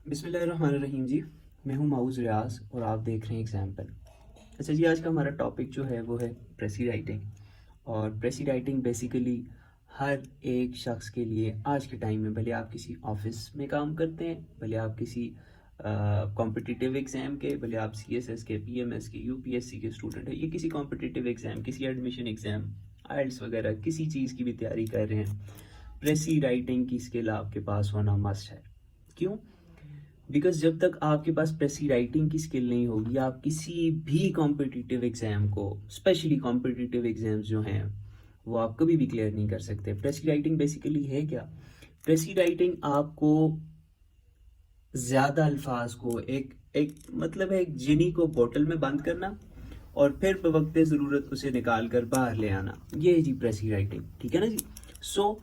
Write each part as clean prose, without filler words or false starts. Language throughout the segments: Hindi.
बिस्मिल्लाहिर्रहमानिर्रहीम जी। मैं हूं माउज़ रियाज और आप देख रहे हैं एग्जाम्पल। अच्छा जी, आज का हमारा टॉपिक जो है वो है प्रेसी राइटिंग। और प्रेसी राइटिंग बेसिकली हर एक शख्स के लिए आज के टाइम में, भले आप किसी ऑफिस में काम करते हैं, भले आप किसी कॉम्पिटिटिव एग्ज़ाम के, भले आप CSS के, PMS के, UPSC के स्टूडेंट हैं, ये किसी कॉम्पिटिटिव एग्ज़ाम, किसी एडमिशन एग्ज़ाम, IELTS वगैरह किसी चीज़ की भी तैयारी कर रहे हैं, प्रेसी राइटिंग की स्किल आपके पास होना मस्ट है। क्यों? बिकॉज जब तक आपके पास प्रेसी राइटिंग की स्किल नहीं होगी, आप किसी भी कॉम्पिटिटिव एग्जाम को, स्पेशली कॉम्पिटिटिव एग्जाम्स जो हैं, वो आप कभी भी क्लियर नहीं कर सकते। प्रेसी राइटिंग बेसिकली है क्या? प्रेसी राइटिंग आपको ज़्यादा अल्फाज को एक एक मतलब है, एक जिनी को बोतल में बंद करना और फिर बवक्ते ज़रूरत उसे निकाल कर बाहर ले आना, ये है जी प्रेसी राइटिंग। ठीक है ना जी। सो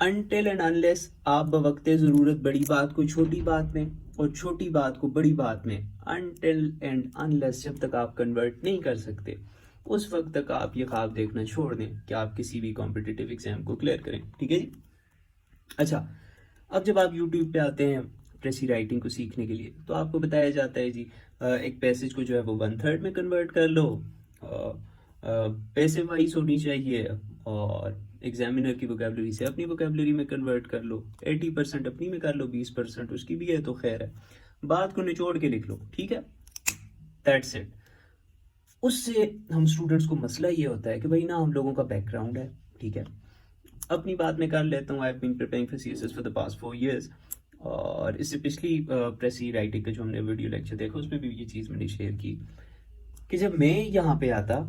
अनटिल एंड अनलेस आप बवक्ते ज़रूरत बड़ी बात को छोटी बात में और छोटी बात को बड़ी बात में, अनटिल एंड अनलेस जब तक आप कन्वर्ट नहीं कर सकते, उस वक्त तक आप ये ख्वाब देखना छोड़ दें कि आप किसी भी कॉम्पिटिटिव एग्जाम को क्लियर करें। ठीक है जी। अच्छा, अब जब आप यूट्यूब पे आते हैं प्रेसी राइटिंग को सीखने के लिए, तो आपको बताया जाता है जी एक पैसेज को जो है वो 1/3 में कन्वर्ट कर लो, पैसे वाइज होनी चाहिए, और एग्जामिनर की वोकेबलरी से अपनी वोकेबलरी में कन्वर्ट कर लो, 80% अपनी में कर लो, 20% उसकी भी है तो खैर है, बात को निचोड़ के लिख लो। ठीक है, दैट्स इट। उससे हम स्टूडेंट्स को मसला ये होता है कि भाई ना, हम लोगों का बैकग्राउंड है, ठीक है, अपनी बात में कर लेता हूँ। I have been preparing for CSS for the past 4 years, और इससे पिछली प्रेसी राइटिंग का जो हमने वीडियो लेक्चर देखा, उसमें भी ये चीज़ मैंने शेयर की कि जब मैं यहाँ पे आता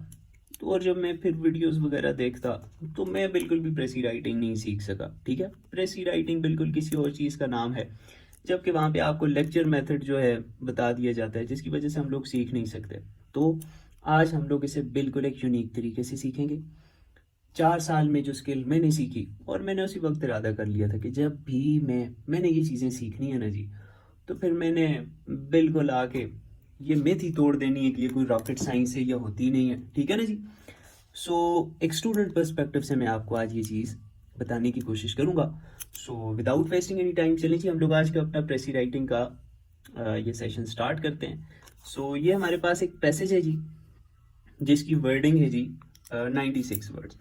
तो, और जब मैं फिर वीडियोस वगैरह देखता, तो मैं बिल्कुल भी प्रेसी राइटिंग नहीं सीख सका। ठीक है, प्रेसी राइटिंग बिल्कुल किसी और चीज़ का नाम है, जबकि वहाँ पे आपको लेक्चर मेथड जो है बता दिया जाता है, जिसकी वजह से हम लोग सीख नहीं सकते। तो आज हम लोग इसे बिल्कुल एक यूनिक तरीके से सीखेंगे। 4 साल में जो स्किल मैंने सीखी, और मैंने उसी वक्त इरादा कर लिया था कि जब भी मैंने ये चीज़ें सीखनी है ना जी, तो फिर मैंने बिल्कुल आके ये मिथ ही तोड़ देनी है कि ये कोई रॉकेट साइंस है या होती नहीं है। ठीक है ना जी। सो एक स्टूडेंट पर्सपेक्टिव से मैं आपको आज ये चीज़ बताने की कोशिश करूंगा। So without wasting any time, चलिए जी हम लोग आज का अपना प्रेसी राइटिंग का ये सेशन स्टार्ट करते हैं। सो ये हमारे पास एक पैसेज है जी, जिसकी वर्डिंग है जी 96 वर्ड्स।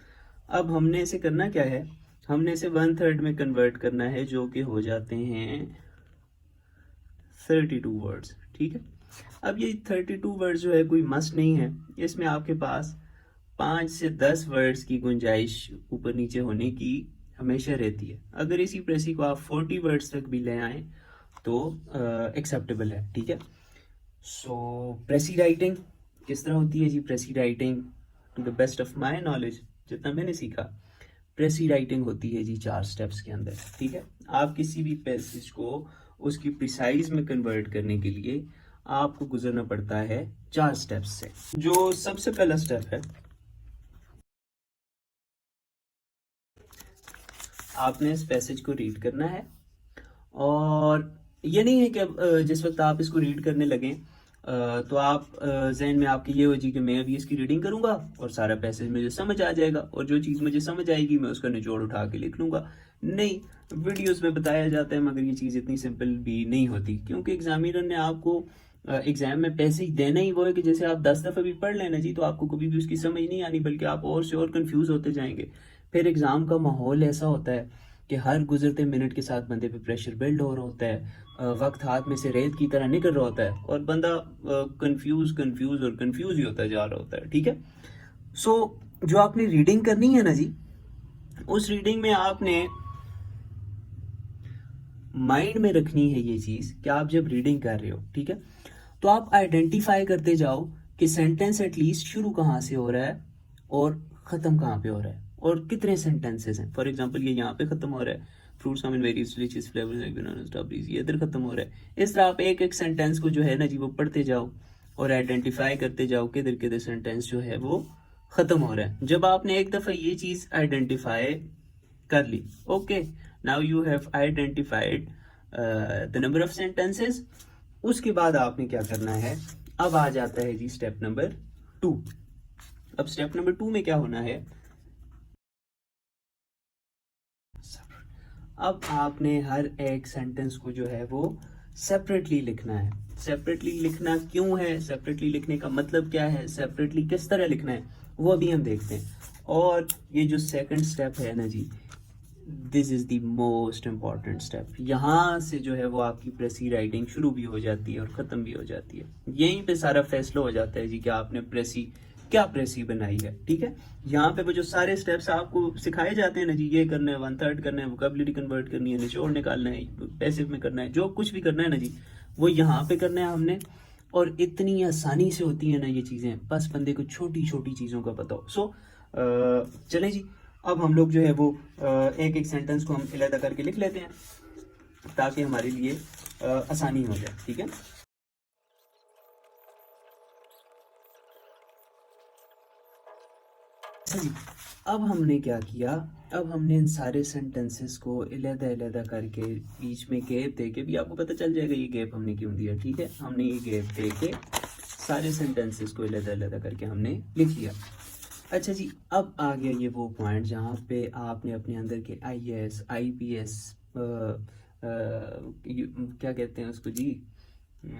अब हमने इसे करना क्या है, हमने इसे 1/3 में कन्वर्ट करना है, जो कि हो जाते हैं 32 वर्ड्स। ठीक है, अब ये 32 वर्ड्स जो है कोई मस्ट नहीं है, इसमें आपके पास 5 से 10 वर्ड्स की गुंजाइश ऊपर नीचे होने की हमेशा रहती है। अगर इसी प्रेसी को आप 40 वर्ड्स तक भी ले आए तो एक्सेप्टेबल है। ठीक है। सो प्रेसी राइटिंग किस तरह होती है जी? Precis writing to the best of my knowledge, जितना मैंने सीखा, प्रेसी राइटिंग होती है जी 4 स्टेप्स के अंदर। ठीक है, आप किसी भी पैसेज को उसकी प्रिसाइज में कन्वर्ट करने के लिए आपको गुजरना पड़ता है 4 स्टेप्स से। जो सबसे पहला स्टेप है, आपने इस पैसेज को रीड करना है। और ये नहीं है कि जिस वक्त आप इसको रीड करने लगें तो आप जहन में आपकी ये हो जी कि मैं अभी इसकी रीडिंग करूंगा और सारा पैसेज मुझे समझ आ जाएगा, और जो चीज़ मुझे समझ आएगी मैं उसका निचोड़ उठा के लिख लूंगा। नहीं, वीडियोस में बताया जाता है, मगर ये चीज़ इतनी सिंपल भी नहीं होती, क्योंकि एग्जामिनर ने आपको एग्जाम में पैसेज देना ही वो है कि जैसे आप 10 दफ़ा भी पढ़ लेना जी, तो आपको कभी भी उसकी समझ नहीं आनी, बल्कि आप और से और कंफ्यूज होते जाएंगे। फिर एग्ज़ाम का माहौल ऐसा होता है कि हर गुजरते मिनट के साथ बंदे पे प्रेशर बिल्ड हो रहा होता है, वक्त हाथ में से रेत की तरह निकल रहा होता है, और बंदा कंफ्यूज कंफ्यूज और कंफ्यूज ही होता जा रहा होता है। ठीक है। सो जो आपने रीडिंग करनी है ना जी, उस रीडिंग में आपने माइंड में रखनी है ये चीज़ कि आप जब रीडिंग कर रहे हो, ठीक है, तो आप आइडेंटिफाई करते जाओ कि सेंटेंस एटलीस्ट शुरू कहाँ से हो रहा है और ख़त्म कहाँ पे हो रहा है, और कितने सेंटेंसेस हैं। फॉर एग्जांपल ये यहाँ पे ख़त्म हो रहा है, fruits come in various delicious flavours like banana strawberries, ये इधर ख़त्म हो रहा है। इस तरह आप एक एक सेंटेंस को जो है ना जी, वो पढ़ते जाओ और आइडेंटिफाई करते जाओ किधर किधर सेंटेंस जो है वो ख़त्म हो रहा है। जब आपने एक दफ़ा ये चीज़ आइडेंटिफाई कर ली, okay, now you have identified the number of sentences, उसके बाद आपने क्या करना है, अब आ जाता है जी स्टेप नंबर 2। अब स्टेप नंबर 2 में क्या होना है, अब आपने हर एक सेंटेंस को जो है वो सेपरेटली लिखना है। सेपरेटली लिखना क्यों है, सेपरेटली लिखने का मतलब क्या है, सेपरेटली किस तरह लिखना है, वो अभी हम देखते हैं। और ये जो सेकंड स्टेप है ना जी, this is the most important step. यहाँ से जो है वो आपकी प्रेसी राइटिंग शुरू भी हो जाती है और ख़त्म भी हो जाती है। यहीं पे सारा फैसला हो जाता है जी कि आपने प्रेसी क्या प्रेसी बनाई है। ठीक है, यहाँ पे वो जो सारे स्टेप्स आपको सिखाए जाते हैं ना जी, ये करना है, 1/3 करना है, वोकैबुलरी कन्वर्ट करनी है, निचोड़ निकालना है, पैसिव में करना है, जो कुछ भी करना है ना जी, वो यहाँ पे करना है हमने। और इतनी आसानी से होती है ना ये चीज़ें, बस बंदे को छोटी छोटी चीज़ों का पता हो। सो चलें जी, अब हम लोग जो है वो एक एक सेंटेंस को हम अलग करके लिख लेते हैं ताकि हमारे लिए आसानी हो जाए। ठीक है, अच्छा जी, अब हमने क्या किया, अब हमने इन सारे सेंटेंसेस को अलग-अलग करके बीच में गैप देके, भी आपको पता चल जाएगा ये गैप हमने क्यों दिया। ठीक है, हमने ये गैप देके सारे सेंटेंसेस को अलग-अलग करके हमने लिख लिया। अच्छा जी, अब आ गया ये वो पॉइंट जहाँ पे आपने अपने अंदर के IAS IPS क्या कहते हैं उसको जी,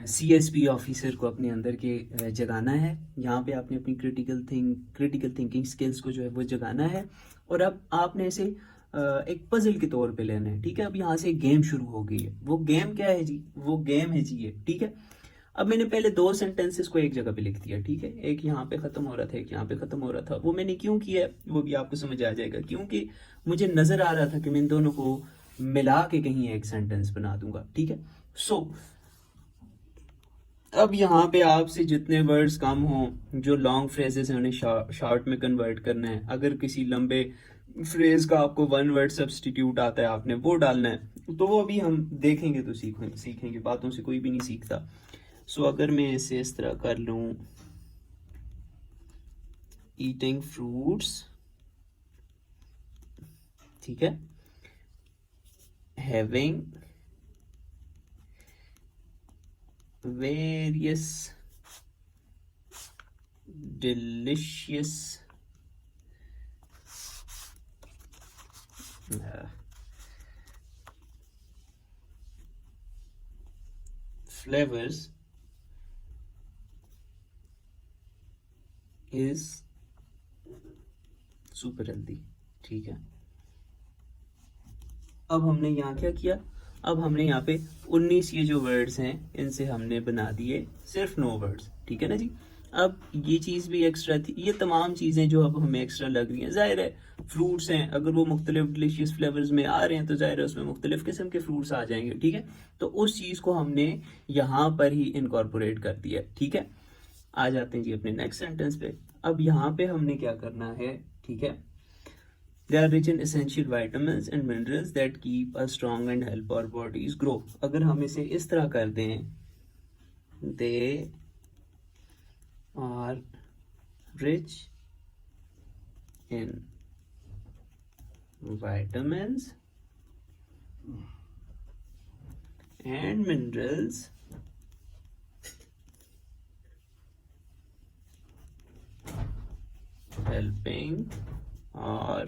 CSP ऑफिसर को अपने अंदर के जगाना है। यहाँ पे आपने अपनी क्रिटिकल थिंकिंग स्किल्स को जो है वो जगाना है। और अब आपने इसे एक पजल के तौर पे लेना है। ठीक है, अब यहाँ से एक गेम शुरू हो गई है। वो गेम क्या है जी, वो गेम है जी ये। ठीक है, अब मैंने पहले 2 सेंटेंसेस को एक जगह पे लिख दिया। ठीक है, एक यहाँ पे खत्म हो रहा था, एक यहाँ पे खत्म हो रहा था। वो मैंने क्यों किया है वो भी आपको समझ आ जाएगा, क्योंकि मुझे नजर आ रहा था कि मैं इन दोनों को मिला के कहीं एक सेंटेंस बना दूंगा। ठीक है, सो अब यहाँ पे आपसे जितने वर्ड्स कम हों, जो लॉन्ग फ्रेजेस हैं उन्हें शॉर्ट में कन्वर्ट करना है। अगर किसी लंबे फ्रेज का आपको 1 वर्ड सब्स्टिट्यूट आता है, आपने वो डालना है, तो वो अभी हम देखेंगे तो सीखेंगे, बातों से कोई भी नहीं सीखता। सो अगर मैं इसे इस तरह कर लूँ, ईटिंग फ्रूट्स, ठीक है, having various delicious flavors is super healthy। ठीक है, अब हमने यहाँ क्या किया, अब हमने यहाँ पे 19 ये जो वर्ड्स हैं इनसे हमने बना दिए सिर्फ 9 वर्ड्स। ठीक है ना जी, अब ये चीज़ भी एक्स्ट्रा थी। ये तमाम चीज़ें जो अब हमें एक्स्ट्रा लग रही हैं, जाहिर है फ्रूट्स हैं, अगर वो मुख्तलिफ डिलीशियस फ्लेवर्स में आ रहे हैं तो जाहिर है उसमें मुख्तलिफ किस्म के फ्रूट्स आ जाएंगे। ठीक है, तो उस चीज़ को हमने यहाँ पर ही इनकॉर्पोरेट कर दिया। ठीक है, आ जाते हैं जी अपने नेक्स्ट सेंटेंस पे। अब यहाँ पे हमने क्या करना है, ठीक है, They are rich in essential vitamins and minerals that keep us strong and help our bodies grow। अगर हम इसे इस तरह कर दें, They are rich in vitamins and minerals helping our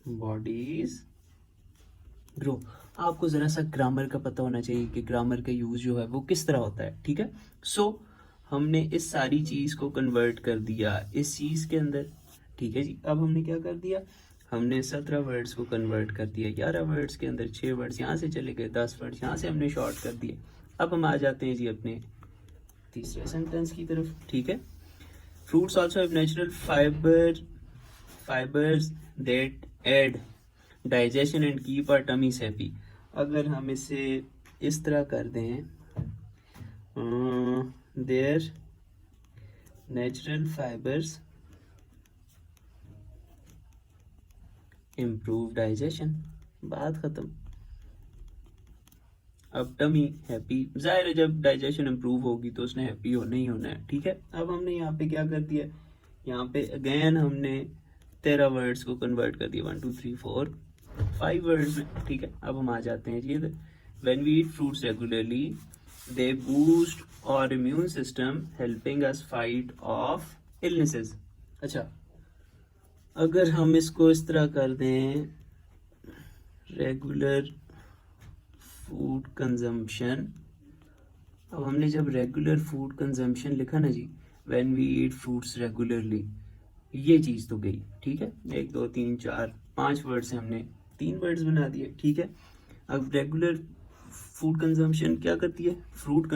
bodies grow. आपको ज़रा सा ग्रामर का पता होना चाहिए कि ग्रामर का यूज़ जो है वो किस तरह होता है। ठीक है, सो हमने इस सारी चीज़ को कन्वर्ट कर दिया इस चीज़ के अंदर। ठीक है जी, अब हमने क्या कर दिया, हमने 17 वर्ड्स को कन्वर्ट कर दिया 11 वर्ड्स के अंदर। 6 वर्ड्स यहाँ से चले गए, 10 वर्ड्स यहाँ से हमने शॉर्ट कर दिए। अब हम आ जाते हैं जी अपने तीसरे सेंटेंस की तरफ। ठीक है, fruits also have natural fibres that aid digestion and keep our tummies happy. अगर हम इसे इस तरह कर दें, their natural fibres improve digestion, बात खत्म। अब टमी हैप्पी, जाहिर है जब डाइजेशन इम्प्रूव होगी तो उसने हैप्पी होना ही होना है। ठीक है, अब हमने यहाँ पे क्या कर दिया, यहाँ पे अगेन हमने 13 वर्ड्स को कन्वर्ट कर दिया 1 2 3 4 5 वर्ड्स में। ठीक है, अब हम आ जाते हैं जी, when we eat fruits regularly they boost our immune system helping us fight off illnesses. अच्छा, अगर हम इसको इस तरह कर दें, रेगुलर फूड कंजम्पशन, अब हमने जब रेगुलर फूड कंजम्पशन लिखा ना जी, when we eat fruits regularly, ये चीज़ तो गई, ठीक है। 1 2 3 4 5 वर्ड से हमने 3 वर्ड्स बना दिए, ठीक है। अब रेगुलर फूड कंजम्पशन क्या करती है, फ्रूट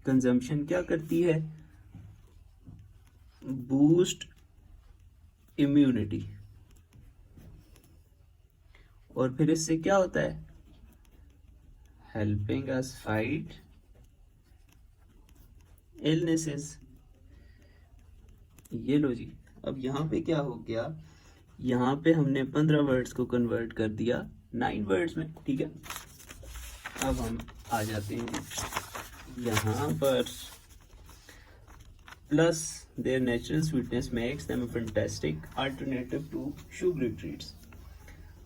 कंजम्पशन क्या करती है, बूस्ट इम्यूनिटी, और फिर इससे क्या होता है, हेल्पिंग अस फाइट इलनेसेस। ये लो जी, अब यहाँ पे क्या हो गया, यहाँ पे हमने 15 वर्ड्स को कन्वर्ट कर दिया 9 वर्ड्स में, ठीक है। अब हम आ जाते हैं यहाँ पर, plus their natural sweetness makes them a fantastic alternative to sugary treats.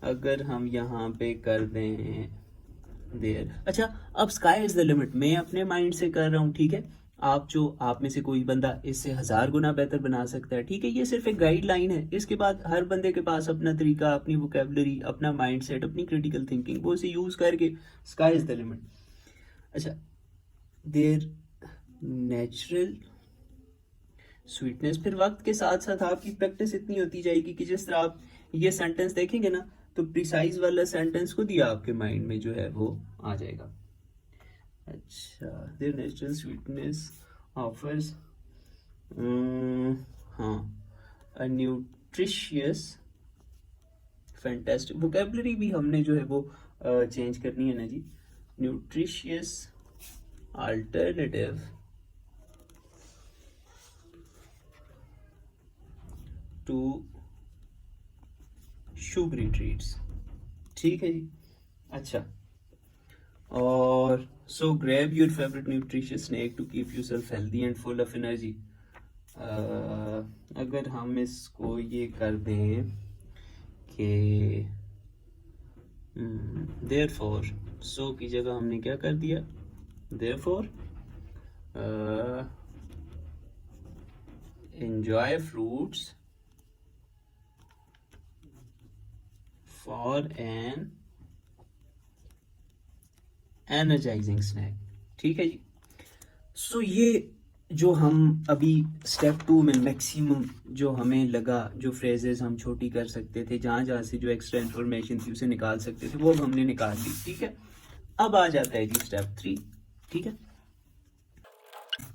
अगर हम यहाँ पे कर दें देयर, अच्छा अब स्काई इज द लिमिट, मैं अपने माइंड से कर रहा हूँ, ठीक है। आप में से कोई बंदा इससे 1000 गुना बेहतर बना सकता है, ठीक है। ये सिर्फ एक गाइडलाइन है, इसके बाद हर बंदे के पास अपना तरीका, अपनी वोकेबलरी, अपना माइंडसेट, अपनी क्रिटिकल थिंकिंग, वो उसे यूज करके स्काई इज द लिमिट। अच्छा, देयर नेचुरल स्वीटनेस, फिर वक्त के साथ साथ आपकी प्रैक्टिस इतनी होती जाएगी कि जिस तरह आप ये सेंटेंस देखेंगे ना, तो प्रिसाइज वाला सेंटेंस खुद ही आपके माइंड में जो है वो आ जाएगा। अच्छा, देयर नेचुरल स्वीटनेस ऑफर्स, हाँ, अ न्यूट्रिशियस फैंटास्टिक, वोकेबलरी भी हमने जो है वो चेंज करनी है ना जी, nutritious alternative to sugary treats, ठीक है जी। अच्छा, और so grab your favourite nutritious snack to keep yourself healthy and full of energy. अगर हम इसको ये कर दें कि देयरफॉर, सो की जगह हमने क्या कर दिया, therefore enjoy fruits for an energising snack, ठीक है जी। सो ये जो हम अभी स्टेप 2 में मैक्सिमम जो हमें लगा, जो फ्रेजेस हम छोटी कर सकते थे, जहाँ जहाँ से जो एक्स्ट्रा इन्फॉर्मेशन थी उसे निकाल सकते थे, वो हमने निकाल ली, ठीक है। अब आ जाता है जी स्टेप 3, ठीक है।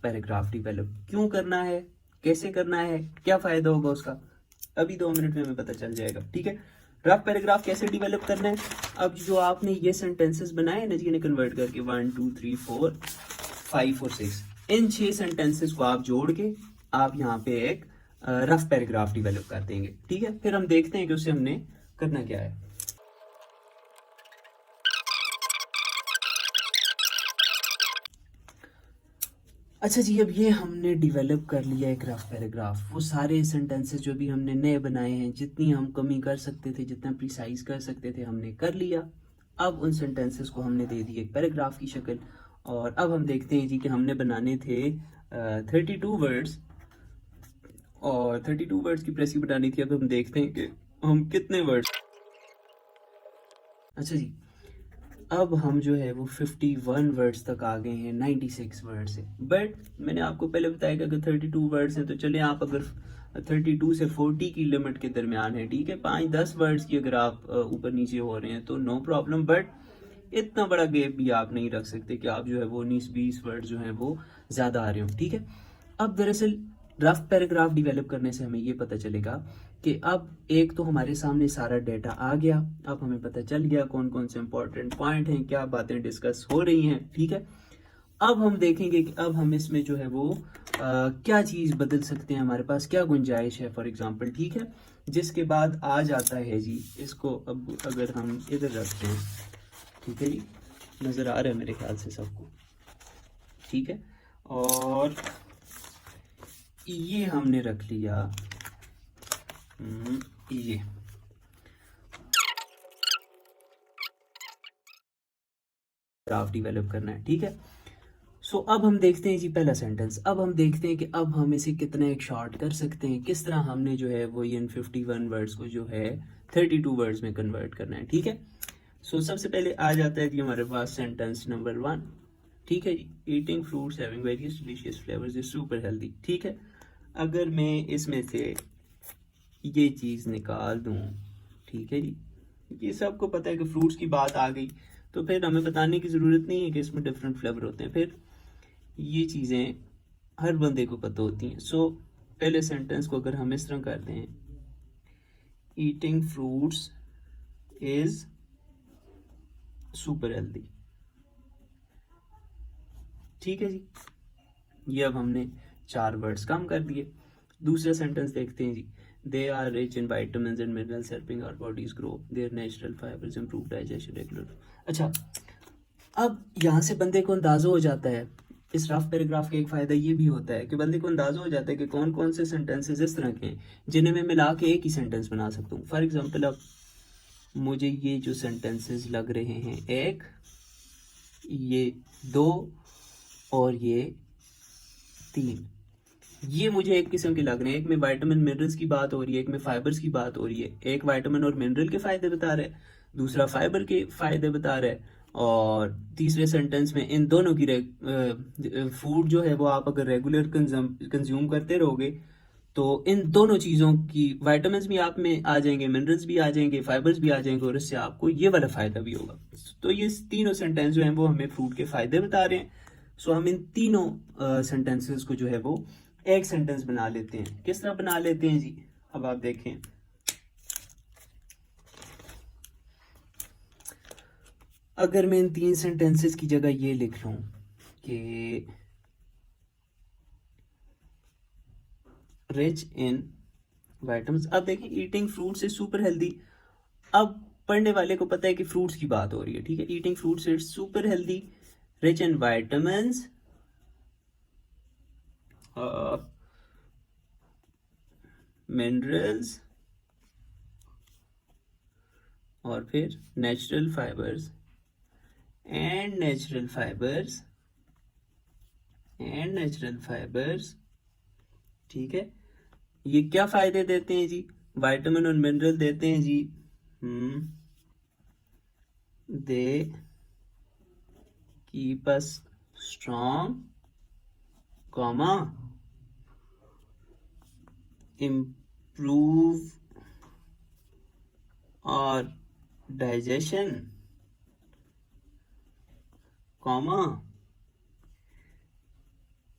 पैराग्राफ डिवेलप क्यों करना है, कैसे करना है, क्या फायदा होगा उसका, अभी 2 मिनट में हमें पता चल जाएगा, ठीक है। रफ पैराग्राफ कैसे डिवेलप करना है, अब जो आपने ये सेंटेंसेस बनाए ना जी, कन्वर्ट करके 1 2 3 4 5 और 6, इन 6 सेंटेंसेस को आप जोड़ के आप यहाँ पे एक रफ पैराग्राफ डिवेलप कर देंगे, ठीक है। फिर हम देखते हैं कि उससे हमने करना क्या है। अच्छा जी, अब ये हमने डिवेलप कर लिया एक रफ पैराग्राफ, वो सारे सेंटेंसेस जो भी हमने नए बनाए हैं, जितनी हम कमी कर सकते थे, जितना प्रिसाइज कर सकते थे, हमने कर लिया। अब उन सेंटेंसेस को हमने दे दी एक पैराग्राफ की शक्ल, और अब हम देखते हैं जी कि हमने बनाने थे 32 वर्ड्स, और 32 वर्ड्स की प्रेसी बनानी थी। अब हम देखते हैं कि हम कितने वर्ड्स, अच्छा जी, अब हम जो है वो 51 वर्ड्स तक आ गए हैं 96 वर्ड से। बट मैंने आपको पहले बताया कि अगर 32 वर्ड्स हैं तो चले, आप अगर 32 से 40 की लिमिट के दरमियान है, ठीक है, 5-10 वर्ड्स की अगर आप ऊपर नीचे हो रहे हैं तो नो प्रॉब्लम, बट इतना बड़ा गैप भी आप नहीं रख सकते कि आप जो है वो 19-20 वर्ड जो है वो ज़्यादा आ रहे हो, ठीक है। अब दरअसल रफ पैराग्राफ डिवेलप करने से हमें ये पता चलेगा कि अब एक तो हमारे सामने सारा डेटा आ गया, अब हमें पता चल गया कौन कौन से इंपॉर्टेंट पॉइंट हैं, क्या बातें डिस्कस हो रही हैं, ठीक है। अब हम देखेंगे कि अब हम इसमें जो है वो क्या चीज़ बदल सकते हैं, हमारे पास क्या गुंजाइश है, फॉर एग्जांपल, ठीक है। जिसके बाद आ जाता है जी, इसको अब अगर हम इधर रखते हैं, ठीक है जी, नज़र आ रहा है मेरे ख्याल से सबको, ठीक है। और ये हमने रख लिया, ये ग्राफ डेवलप करना है, ठीक है। सो अब हम देखते हैं जी पहला सेंटेंस, अब हम देखते हैं कि अब हम इसे कितना एक शॉर्ट कर सकते हैं, किस तरह हमने जो है वो इन 51 वर्ड्स को जो है 32 वर्ड्स में कन्वर्ट करना है, ठीक है। सो सबसे पहले आ जाता है जी हमारे पास सेंटेंस नंबर 1, ठीक है जी, eating fruits having various delicious flavours is super healthy, ठीक है। अगर मैं इसमें से ये चीज़ निकाल दूँ, ठीक है जी, ये सबको पता है कि फ्रूट्स की बात आ गई, तो फिर हमें बताने की ज़रूरत नहीं है कि इसमें डिफरेंट फ्लेवर होते हैं, फिर ये चीज़ें हर बंदे को पता होती हैं। सो पहले सेंटेंस को अगर हम इस तरह करते हैं, eating fruits is super healthy, ठीक है जी, ये अब हमने 4 वर्ड्स कम कर दिए। दूसरा सेंटेंस देखते हैं जी, they are rich in vitamins and minerals helping our bodies grow, their natural fibers improve digestion regular। अच्छा, अब यहाँ से बंदे को अंदाजा हो जाता है, इस रफ पैराग्राफ का एक फ़ायदा ये भी होता है कि बंदे को अंदाजा हो जाता है कि कौन कौन से सेंटेंसेस इस तरह के हैं जिन्हें मैं मिला के एक ही सेंटेंस बना सकता हूँ। फॉर एग्जांपल, अब मुझे ये जो सेंटेंसेस लग रहे हैं, एक, ये 2 और ये 3, ये मुझे एक किस्म के लग रहे हैं। एक में विटामिन मिनरल्स की बात हो रही है, एक में फाइबर्स की बात हो रही है। एक विटामिन और मिनरल के फ़ायदे बता रहा है, दूसरा फाइबर के फ़ायदे बता रहा है, और तीसरे सेंटेंस में इन दोनों की फूड जो है वो आप अगर रेगुलर कंज्यूम करते रहोगे तो इन दोनों चीज़ों की विटामिन्स भी आप में आ जाएंगे, मिनरल्स भी आ जाएंगे, फाइबर्स भी आ जाएंगे, और इससे आपको ये वाला फ़ायदा भी होगा। तो ये तीनों सेंटेंस जो हैं वो हमें फ्रूट के फ़ायदे बता रहे हैं। सो हम इन तीनों सेंटेंसेस को जो है वो एक सेंटेंस बना लेते हैं। किस तरह बना लेते हैं जी, अब आप देखें, अगर मैं इन 3 सेंटेंसेस की जगह ये लिख लूं कि रिच इन विटामिन्स, अब देखिए eating fruits is super healthy, अब पढ़ने वाले को पता है कि फ्रूट्स की बात हो रही है, ठीक है। Eating fruits is super healthy, rich in vitamins, minerals, और फिर natural fibres and natural fibres and natural fibres, ठीक है। ये क्या फायदे देते हैं जी, विटामिन और मिनरल देते हैं जी, they keep us strong, comma, improve our digestion, comma,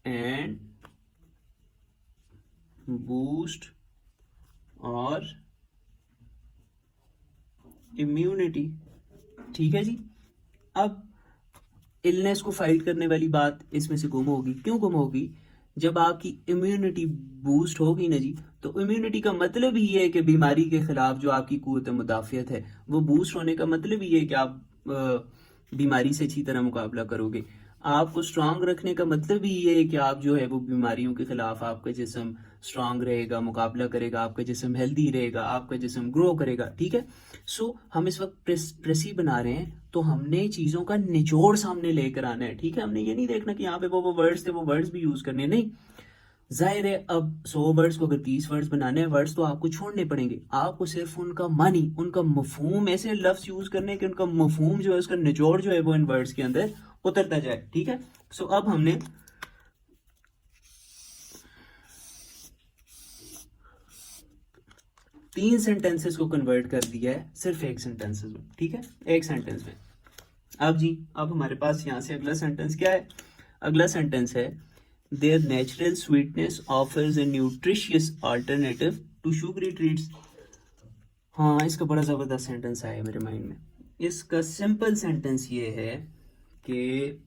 and boost और immunity, ठीक है जी। अब इलनेस को फाइट करने वाली बात इसमें से गुम होगी। क्यों गुम होगी? जब आपकी इम्यूनिटी बूस्ट होगी ना जी, तो इम्यूनिटी का मतलब ही है कि बीमारी के खिलाफ जो आपकी कुव्वत मुदाफ़ियत है वो बूस्ट होने का मतलब ही है कि आप बीमारी से अच्छी तरह मुकाबला करोगे। आपको स्ट्रांग रखने का मतलब ही ये है कि आप जो है वो बीमारियों के खिलाफ आपका जिस्म स्ट्रांग रहेगा, मुकाबला करेगा, आपका जिस्म हेल्दी रहेगा, आपका जिस्म ग्रो करेगा, ठीक है। सो हम इस वक्त प्रेसी बना रहे हैं, तो हमने चीज़ों का निचोड़ सामने लेकर आना है, ठीक है। हमने ये नहीं देखना कि यहाँ पे वो वर्ड्स थे वो वर्ड्स भी यूज़ करने, नहीं। जाहिर है अब 100 वर्ड्स को अगर 30 वर्ड्स बनाने हैं, वर्ड्स तो आपको छोड़ने पड़ेंगे। आपको सिर्फ उनका मानी, उनका मफहूम, ऐसे लफ्ज यूज करने कि उनका मफहूम जो है, उसका निचोड़ जो है वो इन वर्ड्स के अंदर उतरता जाए, ठीक है। सो अब हमने तीन सेंटेंसेस को कन्वर्ट कर दिया है सिर्फ एक सेंटेंसेस में, ठीक है, एक सेंटेंस में। अब जी, अब हमारे पास यहाँ से अगला सेंटेंस क्या है? अगला सेंटेंस है, their natural sweetness offers a nutritious alternative to sugary treats। हाँ, इसका बड़ा ज़बरदस्त सेंटेंस आया मेरे माइंड में। इसका सिंपल सेंटेंस ये है कि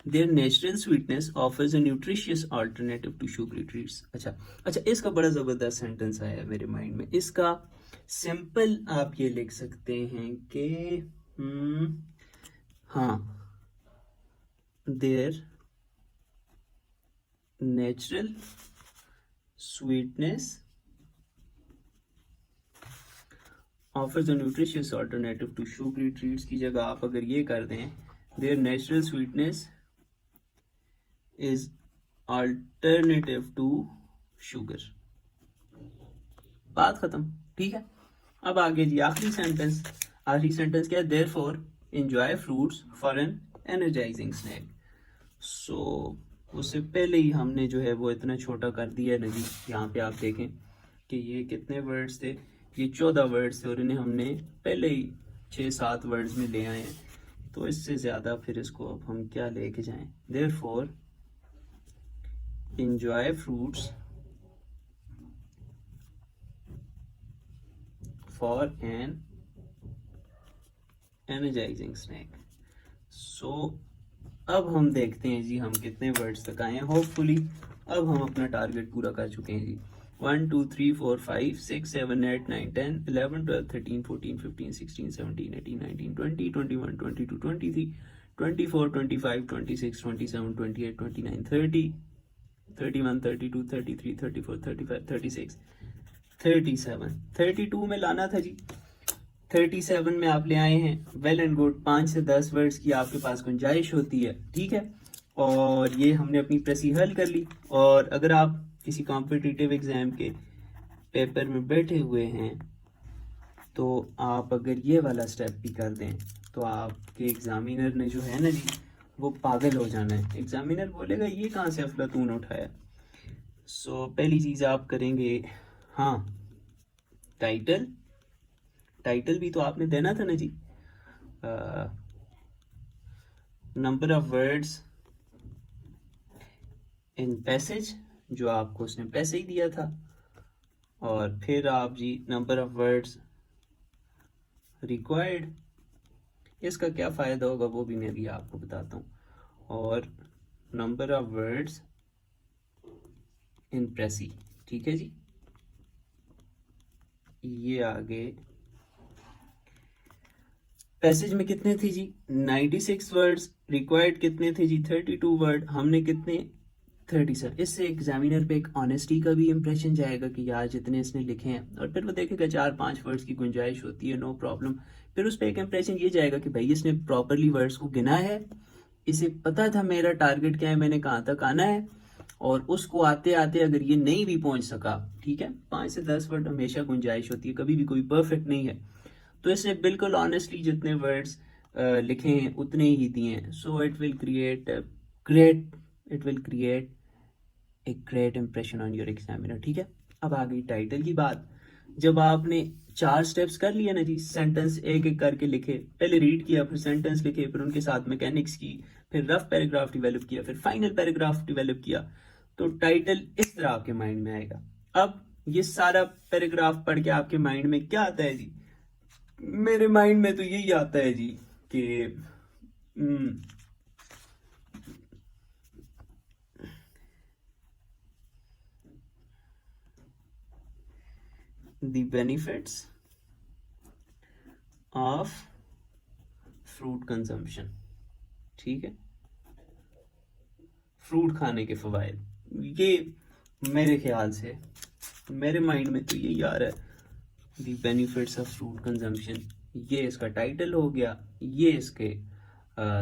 their natural sweetness offers a nutritious alternative to sugary treats। अच्छा, इसका बड़ा ज़बरदस्त सेंटेंस आया मेरे माइंड में। इसका सिंपल आप ये लिख सकते हैं कि हाँ, their natural sweetness offers a nutritious alternative to sugary treats की जगह आप अगर ये कर दें, their natural sweetness is alternative to sugar, बात खत्म। ठीक है, अब आगे जी आखिरी सेंटेंस क्या है, therefore enjoy fruits for an energising snack. So उससे पहले ही हमने जो है वो इतना छोटा कर दिया है ना जी। यहाँ पे आप देखें कि ये कितने वर्ड्स थे, ये 14 वर्ड्स थे और इन्हें हमने पहले ही 6-7 वर्ड्स में ले आए हैं। तो इससे ज़्यादा फिर इसको अब हम क्या लेके जाएं। Therefore enjoy fruits for an energising snack. So अब हम देखते हैं जी हम कितने वर्ड्स तक आए हैं। होपफुली अब हम अपना टारगेट पूरा कर चुके हैं जी। 1 2 3 4 5 6 7 8 9 10 11 12 13 14 15 16 17 18 19 20 21 22 23 24 25 26 27 28 29 30 31 32 33 34 35 36 37 32 में लाना था जी। 37 में आप ले आए हैं, वेल एंड गुड। 5 से 10 वर्ड्स की आपके पास गुंजाइश होती है, ठीक है। और ये हमने अपनी प्रेसी हल कर ली। और अगर आप किसी कॉम्पिटिटिव एग्जाम के पेपर में बैठे हुए हैं तो आप अगर ये वाला स्टेप भी कर दें तो आपके एग्जामिनर ने जो है ना जी वो पागल हो जाना है। एग्जामिनर बोलेगा ये कहाँ से अफलातून उठाया। सो पहली चीज़ आप करेंगे, हाँ टाइटल भी तो आपने देना था ना जी। Number of words in passage, जो आपको उसने पैसे ही दिया था। और फिर आप जी नंबर ऑफ वर्ड्स रिक्वायर्ड, इसका क्या फ़ायदा होगा वो भी मैं भी आपको बताता हूँ। और नंबर ऑफ वर्ड्स इन प्रेसी, ठीक है जी। ये आगे पैसेज में कितने थे जी 96 वर्ड्स, रिक्वायर्ड कितने थे जी 32 वर्ड, हमने कितने 37। इससे एग्जामिनर पे एक ऑनेस्टी का भी इंप्रेशन जाएगा कि यार जितने इसने लिखे हैं। और फिर वो देखेगा 4-5 वर्ड्स की गुंजाइश होती है, नो प्रॉब्लम। फिर उस पर एक इंप्रेशन ये जाएगा कि भाई इसने प्रॉपरली वर्ड्स को गिना है, इसे पता था मेरा टारगेट क्या है, मैंने कहाँ तक आना है। और उसको आते आते अगर ये नहीं भी पहुंच सका, ठीक है, 5 से 10 वर्ड हमेशा गुंजाइश होती है, कभी भी कोई परफेक्ट नहीं है। तो इसने बिल्कुल ऑनेस्टली जितने वर्ड्स लिखे हैं उतने ही दिए हैं। So it will create a great impression on your examiner, ठीक है। अब आ गई टाइटल की बात। जब आपने 4 स्टेप्स कर लिए ना जी, सेंटेंस एक एक करके लिखे, पहले रीड किया, फिर सेंटेंस लिखे, फिर उनके साथ मैकेनिक्स की, फिर रफ पैराग्राफ डेवलप किया, फिर फाइनल पैराग्राफ डेवलप किया, तो टाइटल इस तरह आपके माइंड में आएगा। अब ये सारा पैराग्राफ पढ़ के आपके माइंड में क्या आता है जी, मेरे माइंड में तो यही आता है जी कि the benefits of fruit consumption, ठीक है। फ्रूट खाने के फवायद, ये मेरे ख्याल से मेरे माइंड में तो यही आ रहा है, the benefits of fruit consumption। ये इसका टाइटल हो गया, ये इसके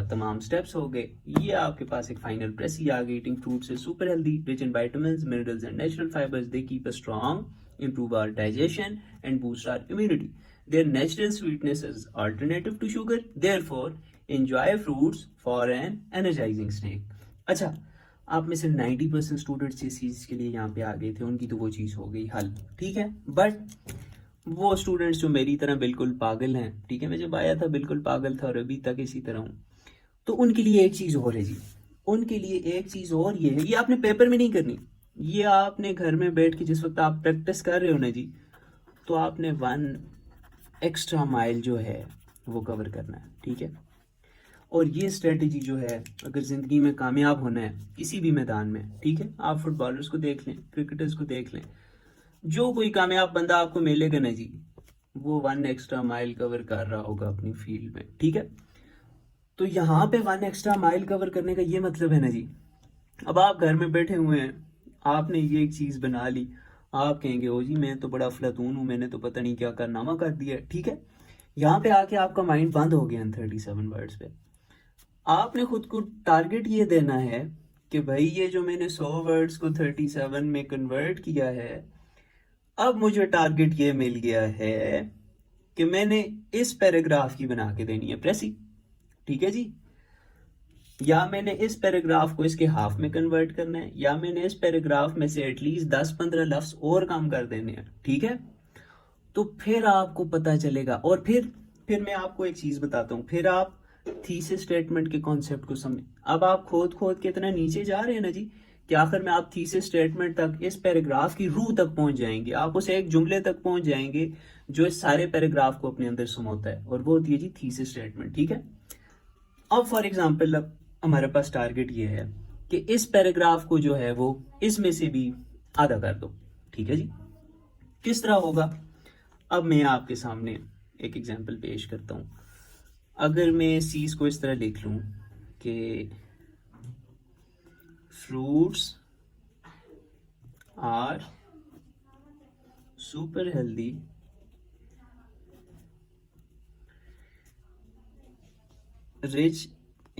तमाम स्टेप्स हो गए, ये आपके पास एक फाइनल प्रेस ही आ गई। Eating fruits is super healthy, rich in vitamins, minerals and natural fibres, they keep us strong, improve our digestion and boost our immunity. Their natural sweetness is alternative to sugar. Therefore, enjoy fruits for an energizing snack. अच्छा, आप में से 90% स्टूडेंट्स जिस चीज़ के लिए यहाँ पे आ गए थे उनकी तो वो चीज़ हो गई हल, ठीक है। बट वो स्टूडेंट्स जो मेरी तरह बिल्कुल पागल हैं, ठीक है, मैं जब आया था बिल्कुल पागल था और अभी तक इसी तरह हूँ, तो उनके लिए एक चीज़ और है जी। उनके लिए एक चीज़ और ये है, ये आपने पेपर में नहीं करनी, ये आपने घर में बैठ के जिस वक्त आप प्रैक्टिस कर रहे हो ना जी, तो आपने 1 एक्स्ट्रा माइल जो है वो कवर करना है, ठीक है। और ये स्ट्रेटजी जो है अगर ज़िंदगी में कामयाब होना है किसी भी मैदान में, ठीक है, आप फुटबॉलर्स को देख लें, क्रिकेटर्स को देख लें, जो कोई कामयाब बंदा आपको मिलेगा ना जी, वो 1 एक्स्ट्रा माइल कवर कर रहा होगा अपनी फील्ड में, ठीक है। तो यहाँ पे 1 एक्स्ट्रा माइल कवर करने का ये मतलब है ना जी, अब आप घर में बैठे हुए हैं, आपने ये एक चीज़ बना ली, आप कहेंगे ओ जी मैं तो बड़ा अफलातून हूँ, मैंने तो पता नहीं क्या कारनामा कर दिया, ठीक है। यहाँ पे आके आपका माइंड बंद हो गया इन 37 वर्ड्स पे। आपने खुद को टारगेट ये देना है कि भाई ये जो मैंने 100 वर्ड्स को 37 में कन्वर्ट किया है, अब मुझे टारगेट ये मिल गया है कि मैंने इस पैराग्राफ की बना के देनी है प्रेसी, ठीक है जी। या मैंने इस पैराग्राफ को इसके हाफ में कन्वर्ट करना है, या मैंने इस पैराग्राफ में से एटलीस्ट 10-15 लफ्ज और कम कर देने हैं, ठीक है। तो फिर आपको पता चलेगा, और फिर मैं आपको एक चीज बताता हूँ, फिर आप थीसिस स्टेटमेंट के कॉन्सेप्ट को समझ। अब आप खोद खोद के इतना नीचे जा रहे हैं ना जी कि आखिर में आप थीसिस स्टेटमेंट तक, इस पैराग्राफ की रूह तक पहुंच जाएंगे, आप उस एक जुमले तक पहुंच जाएंगे जो इस सारे पैराग्राफ को अपने अंदर समाता है, और वो होती है जी थीसिस स्टेटमेंट, ठीक है। अब फॉर एग्जाम्पल, अब हमारे पास टारगेट ये है कि इस पैराग्राफ को जो है वो इसमें से भी आधा कर दो, ठीक है जी। किस तरह होगा, अब मैं आपके सामने एक एग्जांपल पेश करता हूं। अगर मैं सीज को इस तरह लिख लूं कि fruits are super healthy rich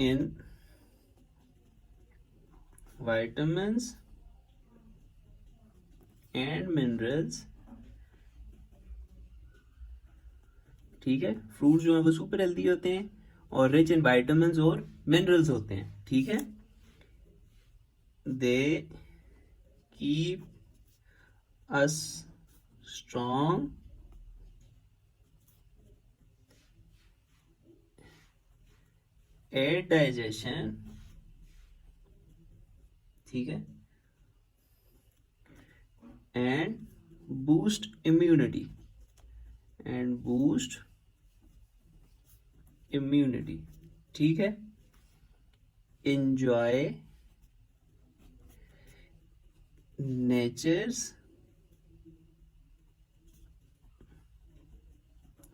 in vitamins and minerals, ठीक है। फ्रूट जो है वो सुपर हेल्दी होते हैं और रिच इन विटामिन्स और मिनरल्स होते हैं, ठीक है। They keep us strong at digestion, ठीक है, एंड बूस्ट इम्यूनिटी, ठीक है। एंजॉय नेचर्स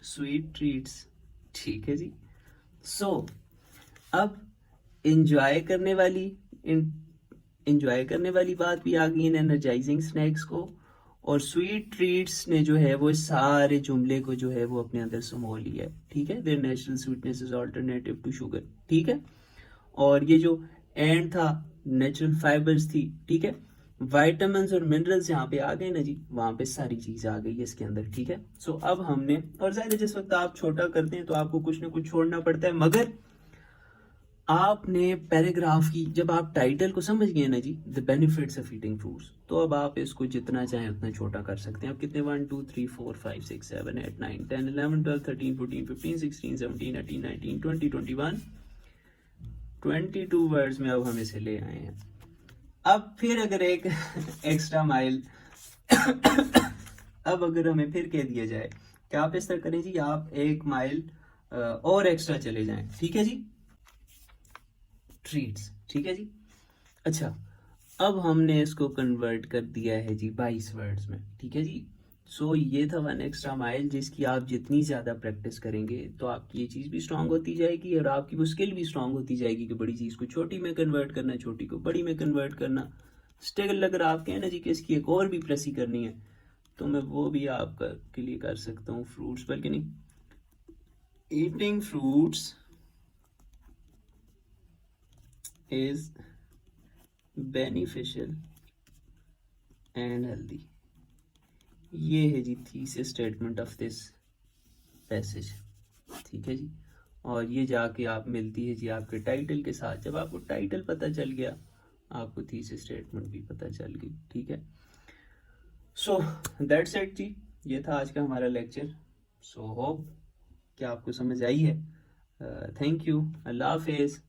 स्वीट ट्रीट्स, ठीक है जी। सो अब एंजॉय करने वाली बात भी आ गई इन एनर्जाइजिंग स्नैक्स को, और स्वीट ट्रीट्स ने जो है वो सारे जुमले को जो है वो अपने अंदर समो लिया है, ठीक है। Their natural sweetness is alternative to sugar, ठीक है। और ये जो एंड था नेचुरल फाइबर्स थी, ठीक है। विटामिन्स और मिनरल्स यहाँ पे आ गए ना जी, वहां पे सारी चीज आ गई है इसके अंदर, ठीक है। सो अब हमने, और ज्यादा जिस वक्त आप छोटा करते हैं तो आपको कुछ ना कुछ छोड़ना पड़ता है, मगर आपने पैराग्राफ की, जब आप टाइटल को समझ गए ना जी, the benefits of eating fruits, तो अब आप इसको जितना चाहें उतना छोटा कर सकते हैं। आप कितने 1 2 3 4 5 6 7 8 9 10 11 12 13 14 15 16 17 18 19 20 21 22 वर्ड्स में अब हम इसे ले आए हैं। अब फिर अगर एक एक्स्ट्रा माइल अब अगर हमें फिर कह दिया जाए कि आप इस तरह करें जी, आप 1 माइल और एक्स्ट्रा चले जाएं, ठीक है जी, ट्रीट्स, ठीक है जी। अच्छा, अब हमने इसको कन्वर्ट कर दिया है जी 22 वर्ड्स में, ठीक है जी। सो ये था 1 एक्स्ट्रा माइल, जिसकी आप जितनी ज्यादा प्रैक्टिस करेंगे तो आपकी ये चीज भी स्ट्रांग होती जाएगी और आपकी वो स्किल भी स्ट्रांग होती जाएगी कि बड़ी चीज को छोटी में कन्वर्ट करना, छोटी को बड़ी में कन्वर्ट करना। स्टिल अगर आप कहें ना जी कि इसकी एक और भी प्रेसी करनी है तो मैं वो भी आपका के लिए कर सकता हूँ। फ्रूट्स, बल्कि नहीं, eating fruits is beneficial and healthy, ये है जी thesis statement of this passage, ठीक है जी। और ये जाके आप मिलती है जी आपके टाइटल के साथ। जब आपको टाइटल पता चल गया, आपको थीसिस स्टेटमेंट भी पता चल गई, ठीक है। सो दैट्स इट जी, ये था आज का हमारा लेक्चर। सो होप कि आपको समझ आई है। थैंक यू, अल्लाह हाफिज़।